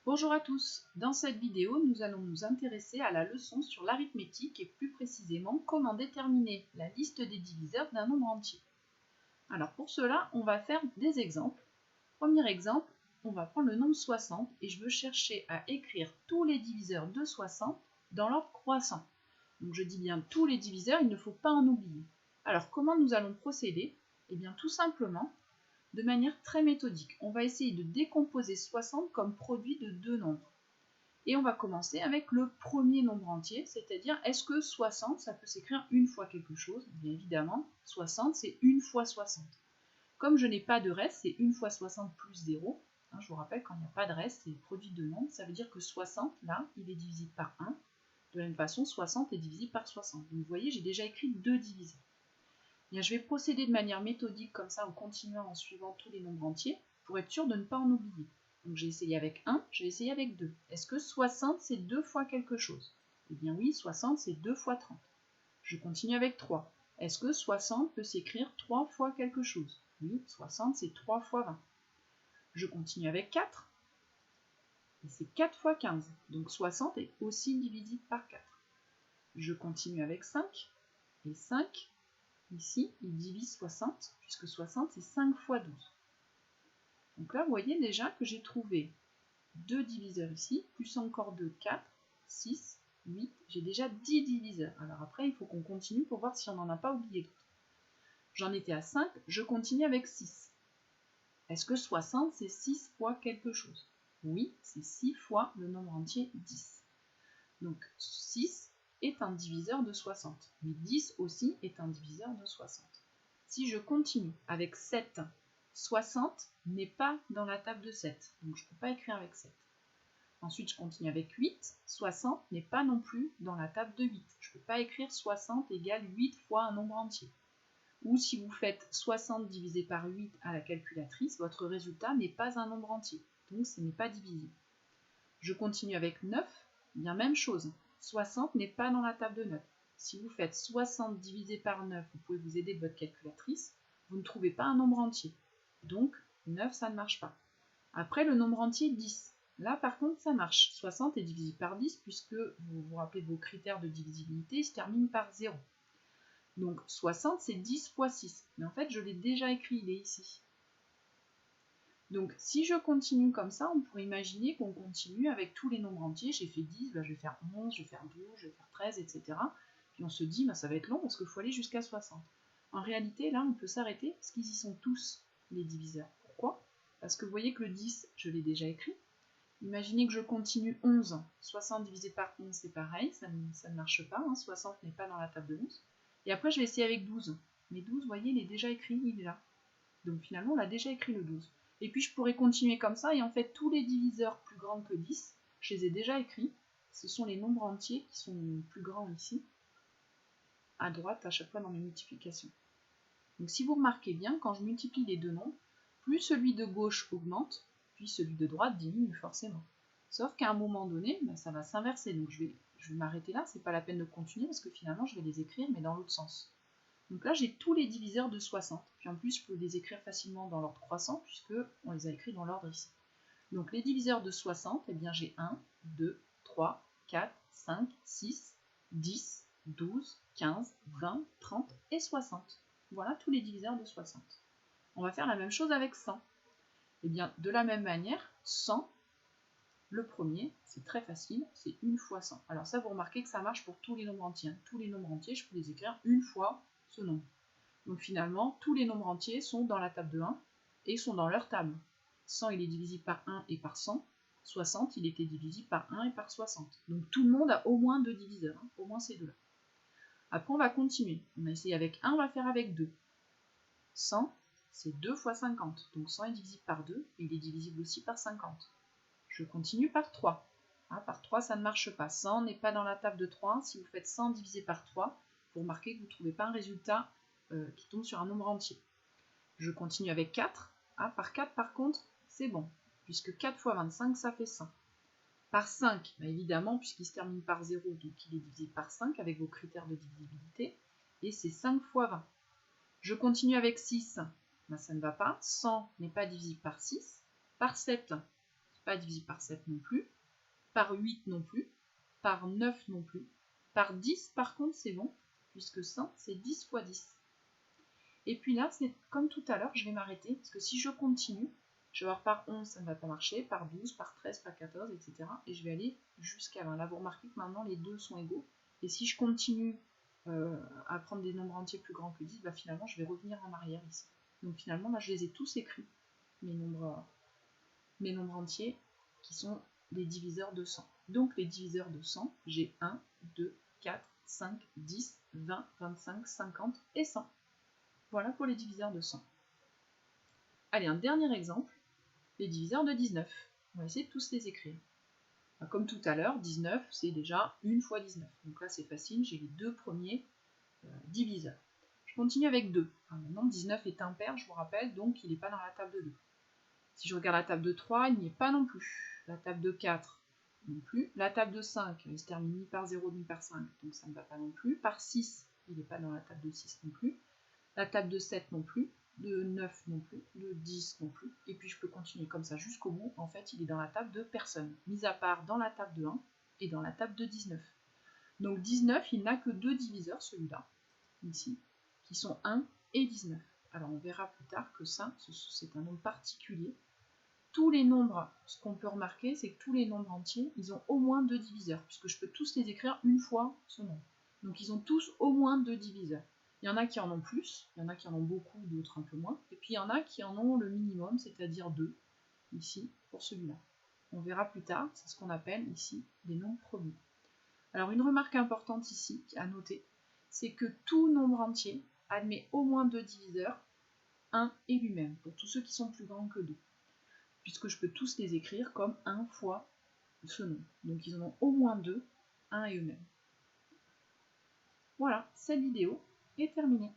Bonjour à tous, dans cette vidéo nous allons nous intéresser à la leçon sur l'arithmétique et plus précisément comment déterminer la liste des diviseurs d'un nombre entier. Alors pour cela on va faire des exemples. Premier exemple, on va prendre le nombre 60 et je veux chercher à écrire tous les diviseurs de 60 dans l'ordre croissant. Donc je dis bien tous les diviseurs, il ne faut pas en oublier. Alors comment nous allons procéder? Eh bien tout simplement, de manière très méthodique. On va essayer de décomposer 60 comme produit de deux nombres. Et on va commencer avec le premier nombre entier, c'est-à-dire est-ce que 60, ça peut s'écrire une fois quelque chose? Bien évidemment, 60, c'est une fois 60. Comme je n'ai pas de reste, c'est une fois 60 plus 0. Je vous rappelle, quand il n'y a pas de reste, c'est produit de nombres. Ça veut dire que 60, là, il est divisible par 1. De la même façon, 60 est divisible par 60. Donc vous voyez, j'ai déjà écrit deux diviseurs. Bien, je vais procéder de manière méthodique comme ça en continuant en suivant tous les nombres entiers pour être sûr de ne pas en oublier. Donc j'ai essayé avec 1, j'ai essayé avec 2. Est-ce que 60 c'est 2 fois quelque chose? Eh bien oui, 60 c'est 2 fois 30. Je continue avec 3. Est-ce que 60 peut s'écrire 3 fois quelque chose? Oui, 60 c'est 3 fois 20. Je continue avec 4. Et c'est 4 fois 15. Donc 60 est aussi divisible par 4. Je continue avec 5. Et 5, ici, il divise 60, puisque 60, c'est 5 fois 12. Donc là, vous voyez déjà que j'ai trouvé deux diviseurs ici, plus encore 2, 4, 6, 8. J'ai déjà 10 diviseurs. Alors après, il faut qu'on continue pour voir si on n'en a pas oublié d'autres. J'en étais à 5, je continue avec 6. Est-ce que 60, c'est 6 fois quelque chose? Oui, c'est 6 fois le nombre entier 10. Donc 6 est un diviseur de 60, mais 10 aussi est un diviseur de 60. Si je continue avec 7, 60 n'est pas dans la table de 7, donc je ne peux pas écrire avec 7. Ensuite, je continue avec 8, 60 n'est pas non plus dans la table de 8. Je ne peux pas écrire 60 égale 8 fois un nombre entier. Ou si vous faites 60 divisé par 8 à la calculatrice, votre résultat n'est pas un nombre entier, donc ce n'est pas divisible. Je continue avec 9, bien même chose. 60 n'est pas dans la table de 9. Si vous faites 60 divisé par 9, vous pouvez vous aider de votre calculatrice, vous ne trouvez pas un nombre entier. Donc 9, ça ne marche pas. Après, le nombre entier 10. Là, par contre, ça marche. 60 est divisible par 10, puisque vous vous rappelez vos critères de divisibilité, ils se terminent par 0. Donc 60, c'est 10 fois 6. Mais en fait, je l'ai déjà écrit, il est ici. Donc si je continue comme ça, on pourrait imaginer qu'on continue avec tous les nombres entiers. J'ai fait 10, je vais faire 11, je vais faire 12, je vais faire 13, etc. Puis on se dit, ça va être long parce qu'il faut aller jusqu'à 60. En réalité, là, on peut s'arrêter parce qu'ils y sont tous, les diviseurs. Pourquoi? Parce que vous voyez que le 10, je l'ai déjà écrit. Imaginez que je continue 11. 60 divisé par 11, c'est pareil, ça ne marche pas. 60 n'est pas dans la table de 11. Et après, je vais essayer avec 12. Mais 12, vous voyez, il est déjà écrit, il est là. Donc finalement, on a déjà écrit le 12. Et puis je pourrais continuer comme ça, et en fait tous les diviseurs plus grands que 10, je les ai déjà écrits. Ce sont les nombres entiers qui sont plus grands ici, à droite, à chaque fois dans mes multiplications. Donc si vous remarquez bien, quand je multiplie les deux nombres, plus celui de gauche augmente, puis celui de droite diminue forcément. Sauf qu'à un moment donné, ça va s'inverser. Donc je vais m'arrêter là, c'est pas la peine de continuer, parce que finalement je vais les écrire, mais dans l'autre sens. Donc là, j'ai tous les diviseurs de 60. Puis en plus, je peux les écrire facilement dans l'ordre croissant, puisqu'on les a écrits dans l'ordre ici. Donc les diviseurs de 60, eh bien j'ai 1, 2, 3, 4, 5, 6, 10, 12, 15, 20, 30 et 60. Voilà tous les diviseurs de 60. On va faire la même chose avec 100. Eh bien, de la même manière, 100, le premier, c'est très facile, c'est 1 fois 100. Alors ça, vous remarquez que ça marche pour tous les nombres entiers. Tous les nombres entiers, je peux les écrire une fois ce nombre. Donc finalement, tous les nombres entiers sont dans la table de 1 et sont dans leur table. 100, il est divisible par 1 et par 100. 60, il était divisible par 1 et par 60. Donc tout le monde a au moins deux diviseurs, au moins ces deux-là. Après, on va continuer. On a essayé avec 1, on va faire avec 2. 100, c'est 2 fois 50. Donc 100 est divisible par 2 et il est divisible aussi par 50. Je continue par 3. Par 3, ça ne marche pas. 100 n'est pas dans la table de 3. Si vous faites 100 divisé par 3, vous remarquez que vous ne trouvez pas un résultat qui tombe sur un nombre entier. Je continue avec 4. Par 4, par contre, c'est bon, puisque 4 fois 25, ça fait 100. Par 5, évidemment, puisqu'il se termine par 0, donc il est divisible par 5 avec vos critères de divisibilité, et c'est 5 fois 20. Je continue avec 6, ça ne va pas. 100 n'est pas divisible par 6. Par 7, pas divisé par 7 non plus, par 8 non plus, par 9 non plus, par 10 par contre c'est bon, puisque 100 c'est 10 fois 10. Et puis là, c'est comme tout à l'heure, je vais m'arrêter, parce que si je continue, je vais voir par 11, ça ne va pas marcher, par 12, par 13, par 14, etc. Et je vais aller jusqu'à 20. Là, vous remarquez que maintenant, les deux sont égaux. Et si je continue à prendre des nombres entiers plus grands que 10, bah, finalement, je vais revenir en arrière ici. Donc finalement, là, je les ai tous écrits, mes nombres entiers, qui sont des diviseurs de 100. Donc les diviseurs de 100, j'ai 1, 2, 4, 5, 10, 20, 25, 50 et 100. Voilà pour les diviseurs de 100. Allez, un dernier exemple, les diviseurs de 19. On va essayer de tous les écrire. Comme tout à l'heure, 19, c'est déjà 1 fois 19. Donc là, c'est facile, j'ai les deux premiers diviseurs. Je continue avec 2. Maintenant, 19 est impair, je vous rappelle, donc il n'est pas dans la table de 2. Si je regarde la table de 3, il n'y est pas non plus. La table de 4, non plus. La table de 5, elle se termine ni par 0 ni par 5, donc ça ne va pas non plus. Par 6, il n'est pas dans la table de 6 non plus. La table de 7 non plus, de 9 non plus, de 10 non plus, et puis je peux continuer comme ça jusqu'au bout. En fait, il est dans la table de personne, mis à part dans la table de 1 et dans la table de 19. Donc 19, il n'a que deux diviseurs, celui-là, ici, qui sont 1 et 19. Alors on verra plus tard que ça, c'est un nombre particulier. Tous les nombres, ce qu'on peut remarquer, c'est que tous les nombres entiers, ils ont au moins deux diviseurs, puisque je peux tous les écrire une fois ce nombre. Donc ils ont tous au moins deux diviseurs. Il y en a qui en ont plus, il y en a qui en ont beaucoup, d'autres un peu moins, et puis il y en a qui en ont le minimum, c'est-à-dire 2, ici, pour celui-là. On verra plus tard, c'est ce qu'on appelle ici des nombres premiers. Alors une remarque importante ici, à noter, c'est que tout nombre entier admet au moins deux diviseurs, 1 et lui-même, pour tous ceux qui sont plus grands que 2, puisque je peux tous les écrire comme 1 fois ce nombre. Donc ils en ont au moins 2, 1 et eux-mêmes. Voilà, cette vidéo est terminée.